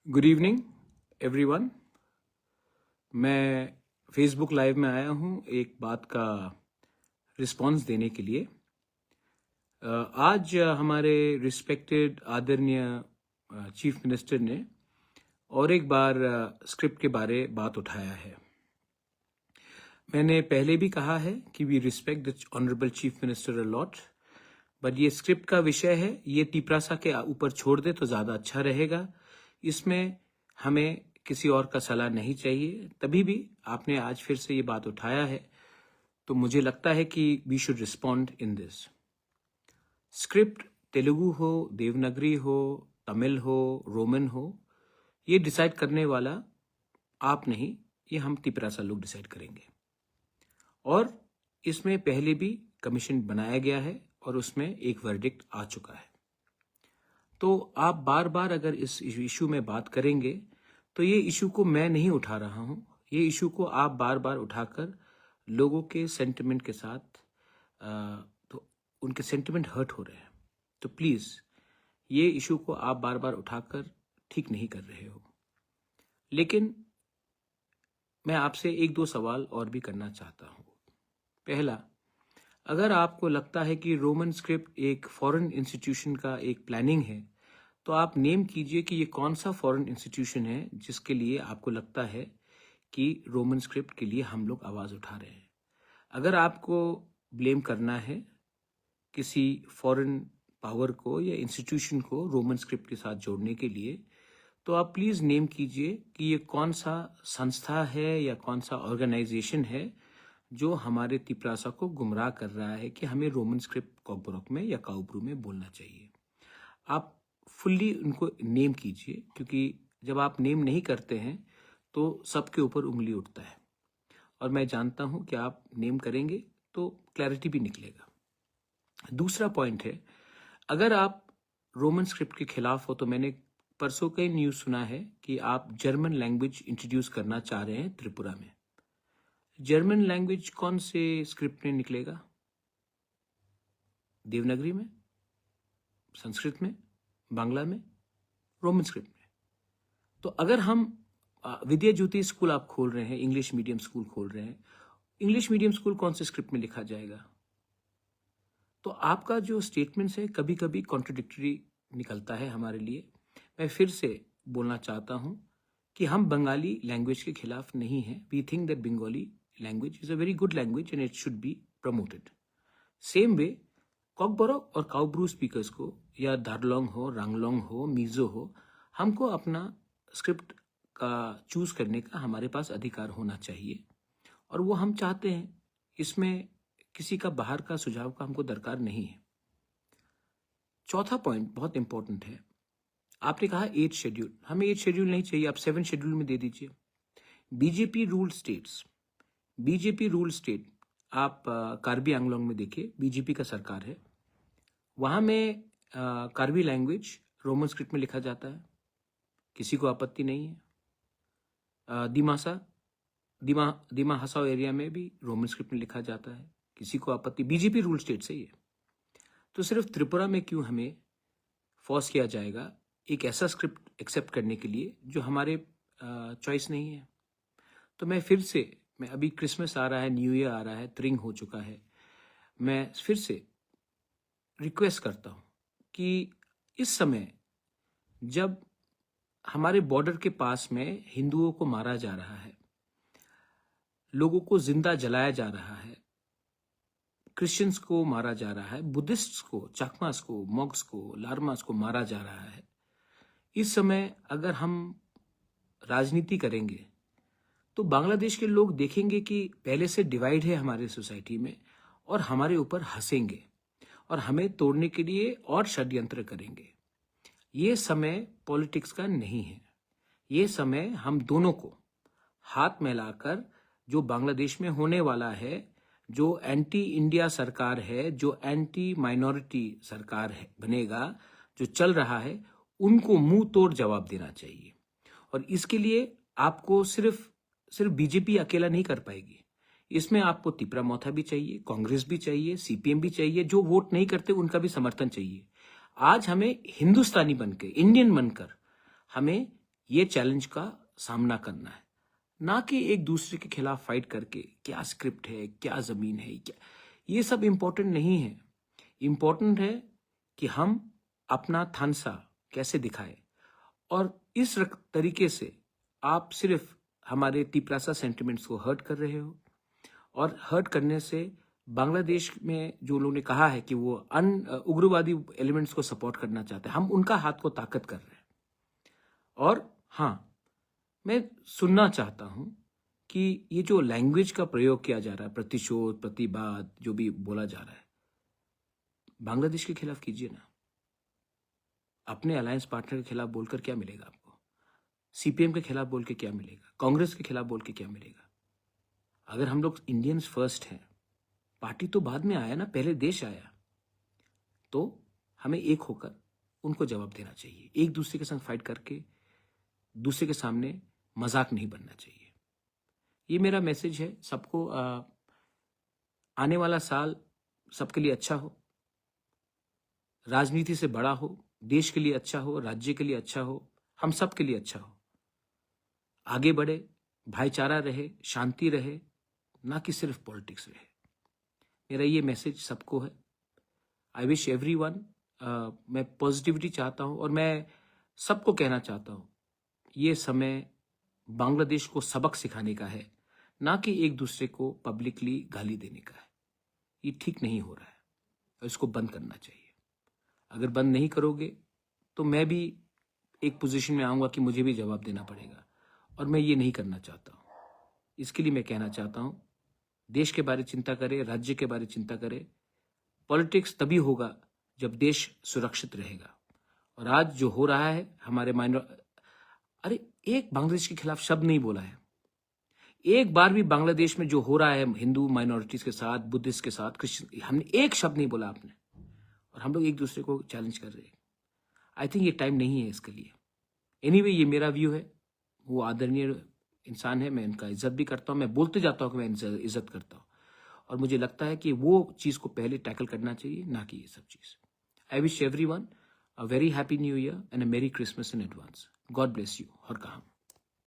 Good evening everyone. मैं Facebook live में आया हूं एक बात का रिस्पांस देने के लिए। आज हमारे रिस्पेक्टेड आदरणीय चीफ मिनिस्टर ने और एक बार स्क्रिप्ट के बारे बात उठाया है। मैंने पहले भी कहा है कि we respect the honourable chief minister a lot, but ये स्क्रिप्ट का विषय है, ये तिपरासा के ऊपर छोड़ दे तो ज़्यादा अच्छा रहेगा। इसमें हमें किसी और का सलाह नहीं चाहिए। तभी भी आपने आज फिर से ये बात उठाया है तो मुझे लगता है कि we should respond in this. Script Telugu हो, देवनागरी हो, तमिल हो, रोमन हो, ये डिसाइड करने वाला आप नहीं, ये हम तिपरासा लोग डिसाइड करेंगे। और इसमें पहले भी कमीशन बनाया गया है और उसमें एक वर्डिक्ट आ चुका है। तो आप बार बार अगर इस इशू में बात करेंगे तो ये इशू को मैं नहीं उठा रहा हूँ, ये इशू को आप बार बार उठाकर लोगों के सेंटिमेंट के साथ तो उनके सेंटिमेंट हर्ट हो रहे हैं। तो प्लीज़ ये इशू को आप बार बार उठाकर ठीक नहीं कर रहे हो। लेकिन मैं आपसे एक दो सवाल और भी करना चाहता हूँ। पहला, अगर आपको लगता है कि रोमन स्क्रिप्ट एक फॉरेन इंस्टीट्यूशन का एक प्लानिंग है तो आप नेम कीजिए कि ये कौन सा फॉरेन इंस्टीट्यूशन है जिसके लिए आपको लगता है कि रोमन स्क्रिप्ट के लिए हम लोग आवाज़ उठा रहे हैं। अगर आपको ब्लेम करना है किसी फॉरेन पावर को या इंस्टीट्यूशन को रोमन स्क्रिप्ट के साथ जोड़ने के लिए, तो आप प्लीज़ नेम कीजिए कि ये कौन सा संस्था है या कौन सा ऑर्गेनाइजेशन है जो हमारे तिपरासा को गुमराह कर रहा है कि हमें रोमन स्क्रिप्ट कॉकबोरोक में या काउब्रू में बोलना चाहिए। आप फुल्ली उनको नेम कीजिए, क्योंकि जब आप नेम नहीं करते हैं तो सबके ऊपर उंगली उठता है। और मैं जानता हूं कि आप नेम करेंगे तो क्लैरिटी भी निकलेगा। दूसरा पॉइंट है, अगर आप रोमन स्क्रिप्ट के खिलाफ हो तो मैंने परसों कई न्यूज़ सुना है कि आप जर्मन लैंग्वेज इंट्रोड्यूस करना चाह रहे हैं त्रिपुरा में। जर्मन लैंग्वेज कौन से स्क्रिप्ट में निकलेगा? देवनागरी में, संस्कृत में, बांग्ला में, रोमन स्क्रिप्ट में। तो अगर हम विद्या ज्योति स्कूल आप खोल रहे हैं, इंग्लिश मीडियम स्कूल खोल रहे हैं, इंग्लिश मीडियम स्कूल कौन से स्क्रिप्ट में लिखा जाएगा? तो आपका जो स्टेटमेंट्स है कभी कभी कॉन्ट्रडिक्टरी निकलता है हमारे लिए। मैं फिर से बोलना चाहता हूं कि हम बंगाली लैंग्वेज के खिलाफ नहीं हैं। We think that Bengali language is a very good language and it should be promoted. Same way Kokborok और काउब्रू स्पीकर्स को, या दार्लोंग हो, रांगलोंग हो, मिजो हो, हमको अपना स्क्रिप्ट का चूज करने का हमारे पास अधिकार होना चाहिए और वो हम चाहते हैं। इसमें किसी का बाहर का सुझाव का हमको दरकार नहीं है। चौथा पॉइंट बहुत इंपॉर्टेंट है। आपने कहा 8 शेड्यूल, हमें 8 शेड्यूल नहीं चाहिए, आप 7 शेड्यूल में दे दीजिए। BJP rule states, BJP rule state, आप कार्बी आंगलोंग में देखिए, बीजेपी का सरकार है, वहां में कार्बी लैंग्वेज रोमन स्क्रिप्ट में लिखा जाता है, किसी को आपत्ति नहीं है। दिमा हसाओ एरिया में भी रोमन स्क्रिप्ट में लिखा जाता है, किसी को आपत्ति, बीजेपी रूल स्टेट से ही है। तो सिर्फ त्रिपुरा में क्यों हमें फोर्स किया जाएगा एक ऐसा स्क्रिप्ट एक्सेप्ट करने के लिए जो हमारे चॉइस नहीं है? तो मैं फिर से, मैं अभी क्रिसमस आ रहा है, न्यू ईयर आ रहा है, त्रिंग हो चुका है, मैं फिर से रिक्वेस्ट करता हूं कि इस समय जब हमारे बॉर्डर के पास में हिंदुओं को मारा जा रहा है, लोगों को जिंदा जलाया जा रहा है, क्रिश्चियंस को मारा जा रहा है, बुद्धिस्ट्स को, चाकमास को, मॉक्स को, लारमास को मारा जा रहा है, इस समय अगर हम राजनीति करेंगे तो बांग्लादेश के लोग देखेंगे कि पहले से डिवाइड है हमारे सोसाइटी में और हमारे ऊपर हंसेंगे और हमें तोड़ने के लिए और षड्यंत्र करेंगे। ये समय पॉलिटिक्स का नहीं है। ये समय हम दोनों को हाथ मिलाकर, जो बांग्लादेश में होने वाला है, जो एंटी इंडिया सरकार है, जो एंटी माइनॉरिटी सरकार है बनेगा, जो चल रहा है, उनको मुंह तोड़ जवाब देना चाहिए। और इसके लिए आपको सिर्फ बीजेपी अकेला नहीं कर पाएगी। इसमें आपको तिपरा मौथा भी चाहिए, कांग्रेस भी चाहिए, सीपीएम भी चाहिए, जो वोट नहीं करते उनका भी समर्थन चाहिए। आज हमें हिंदुस्तानी बनकर, इंडियन बनकर, हमें ये चैलेंज का सामना करना है, ना कि एक दूसरे के खिलाफ फाइट करके क्या स्क्रिप्ट है, क्या जमीन है, क्या, ये सब इंपॉर्टेंट नहीं है। इंपॉर्टेंट है कि हम अपना थानसा कैसे दिखाए, और इस तरीके से आप सिर्फ हमारे तिपरासा सेंटिमेंट्स को हर्ट कर रहे हो, और हर्ट करने से बांग्लादेश में जो लोगों ने कहा है कि वो उग्रवादी एलिमेंट्स को सपोर्ट करना चाहते हैं, हम उनका हाथ को ताकत कर रहे हैं। और हाँ, मैं सुनना चाहता हूं कि ये जो लैंग्वेज का प्रयोग किया जा रहा है, प्रतिशोध, प्रतिवाद, जो भी बोला जा रहा है, बांग्लादेश के खिलाफ कीजिए ना। अपने अलायंस पार्टनर के खिलाफ बोलकर क्या मिलेगा आपको? सीपीएम के खिलाफ बोल के क्या मिलेगा? कांग्रेस के खिलाफ बोल के क्या मिलेगा? अगर हम लोग इंडियंस फर्स्ट हैं, पार्टी तो बाद में आया ना, पहले देश आया, तो हमें एक होकर उनको जवाब देना चाहिए। एक दूसरे के साथ फाइट करके दूसरे के सामने मजाक नहीं बनना चाहिए। ये मेरा मैसेज है सबको। आने वाला साल सबके लिए अच्छा हो, राजनीति से बड़ा हो, देश के लिए अच्छा हो, राज्य के लिए अच्छा हो, हम सब के लिए अच्छा हो। आगे बढ़े, भाईचारा रहे, शांति रहे, ना कि सिर्फ पॉलिटिक्स रहे। मेरा ये मैसेज सबको है। आई विश एवरीवन, मैं पॉजिटिविटी चाहता हूं, और मैं सबको कहना चाहता हूं, ये समय बांग्लादेश को सबक सिखाने का है, ना कि एक दूसरे को पब्लिकली गाली देने का है। ये ठीक नहीं हो रहा है, और इसको बंद करना चाहिए। अगर बंद नहीं करोगे तो मैं भी एक पोजीशन में आऊंगा कि मुझे भी जवाब देना पड़ेगा, और मैं ये नहीं करना चाहता हूं। इसके लिए मैं कहना चाहता हूं, देश के बारे में चिंता करें, राज्य के बारे में चिंता करें। पॉलिटिक्स तभी होगा जब देश सुरक्षित रहेगा। और आज जो हो रहा है, हमारे अरे एक बांग्लादेश के खिलाफ शब्द नहीं बोला है। एक बार भी बांग्लादेश में जो हो रहा है हिंदू माइनॉरिटीज के साथ, बुद्धिस्ट के साथ, क्रिश्चियन, हमने एक शब्द नहीं बोला आपने, और हम लोग एक दूसरे को चैलेंज कर रहे हैं। आई थिंक ये टाइम नहीं है इसके लिए। एनीवे, ये मेरा व्यू है। वो आदरणीय इंसान है, मैं उनका इज्जत भी करता हूँ, मैं बोलते जाता हूँ कि मैं इज्जत करता हूँ, और मुझे लगता है कि वो चीज को पहले टैकल करना चाहिए, ना कि ये सब चीज। I wish everyone a very happy new year and a merry Christmas in advance. God bless you. हर काम।